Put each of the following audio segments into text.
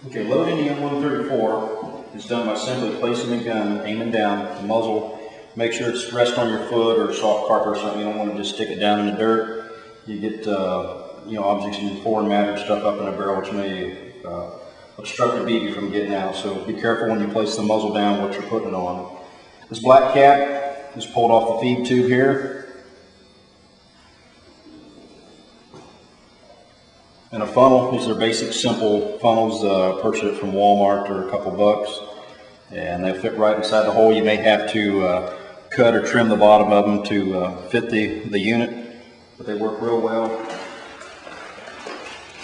Okay, loading the M-134 is done by simply placing the gun, aiming down, the muzzle, make sure it's rest on your foot or soft carpet or something. You don't want to just stick it down in the dirt. You get objects and foreign matter stuff up in the barrel, which may obstruct the BB from getting out. So be careful when you place the muzzle down what you're putting it on. This black cap is pulled off the feed tube here. And a funnel, these are basic simple funnels, purchase it from Walmart or a couple bucks, and they fit right inside the hole. You may have to cut or trim the bottom of them to fit the unit, but they work real well.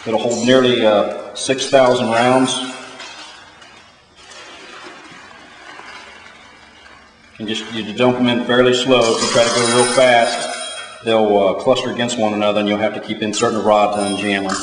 It'll hold nearly 6,000 rounds. And you dump them in fairly slow. If you try to go real fast, they'll cluster against one another, and you'll have to keep inserting a rod to unjam them.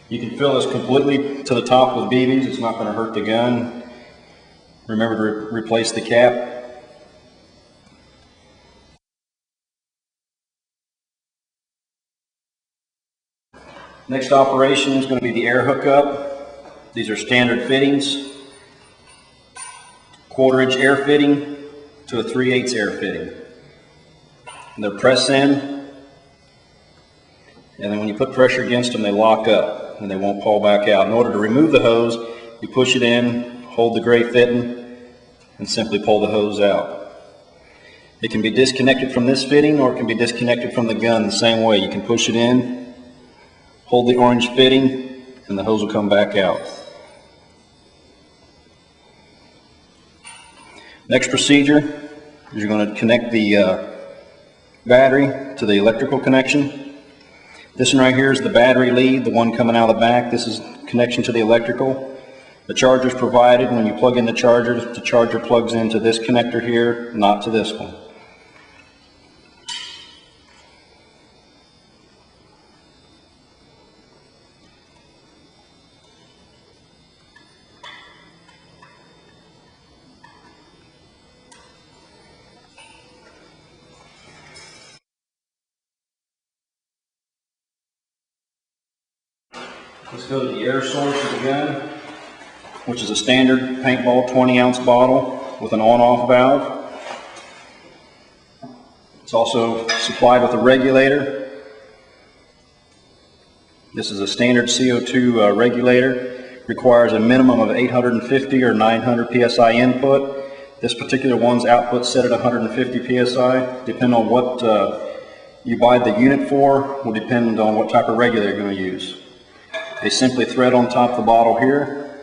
You can fill this completely to the top with BBs. It's not going to hurt the gun. Remember to replace the cap. Next operation is going to be the air hookup. These are standard fittings. 1/4 inch air fitting to a 3/8 air fitting. And they're press in, and then when you put pressure against them, they lock up and they won't pull back out. In order to remove the hose, you push it in, hold the gray fitting, and simply pull the hose out. It can be disconnected from this fitting, or it can be disconnected from the gun the same way. You can push it in, hold the orange fitting, and the hose will come back out. Next procedure is you're going to connect the battery to the electrical connection. This one right here is the battery lead, the one coming out of the back. This is connection to the electrical. The charger is provided. When you plug in the charger plugs into this connector here, not to this one. Let's go to the air source of the gun, which is a standard paintball 20-ounce bottle with an on-off valve. It's also supplied with a regulator. This is a standard CO2 regulator. Requires a minimum of 850 or 900 psi input. This particular one's output set at 150 psi. Depending on what you buy the unit for, will depend on what type of regulator you're going to use. They simply thread on top of the bottle here.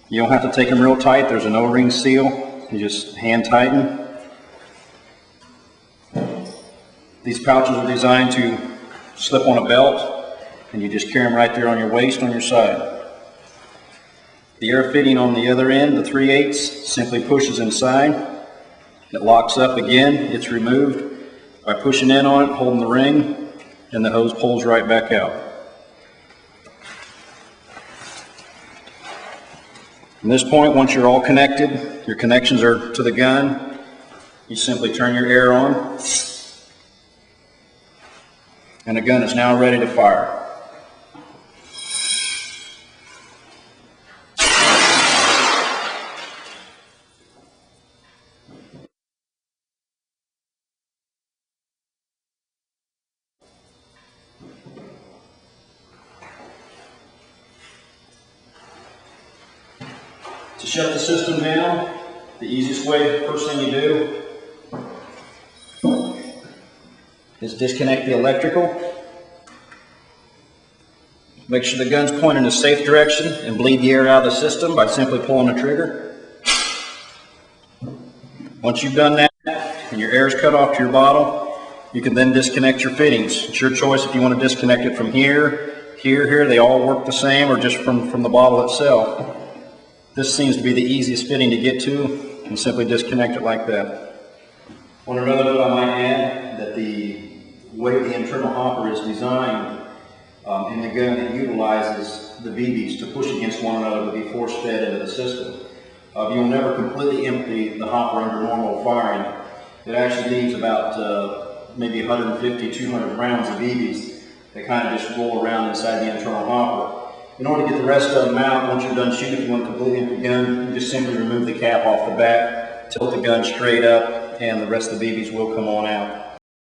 You don't have to take them real tight. There's an O-ring seal. You just hand tighten. These pouches are designed to slip on a belt, and you just carry them right there on your waist, on your side. The air fitting on the other end, the 3/8, simply pushes inside. It locks up again. It's removed by pushing in on it, holding the ring, and the hose pulls right back out. From this point, once you're all connected, your connections are to the gun, you simply turn your air on, and the gun is now ready to fire. To shut the system down, the easiest way, first thing you do, is disconnect the electrical. Make sure the gun's pointing in a safe direction and bleed the air out of the system by simply pulling the trigger. Once you've done that and your air is cut off to your bottle, you can then disconnect your fittings. It's your choice if you want to disconnect it from here, here. They all work the same, or just from the bottle itself. This seems to be the easiest fitting to get to, and simply disconnect it like that. On another note, I might add that the way the internal hopper is designed in the gun, it utilizes the BBs to push against one another to be force-fed into the system. You'll never completely empty the hopper under normal firing. It actually leaves about maybe 150, 200 rounds of BBs that kind of just roll around inside the internal hopper. In order to get the rest of them out, once you're done shooting, if you want to completely empty the gun, you just simply remove the cap off the back, tilt the gun straight up, and the rest of the BBs will come on out.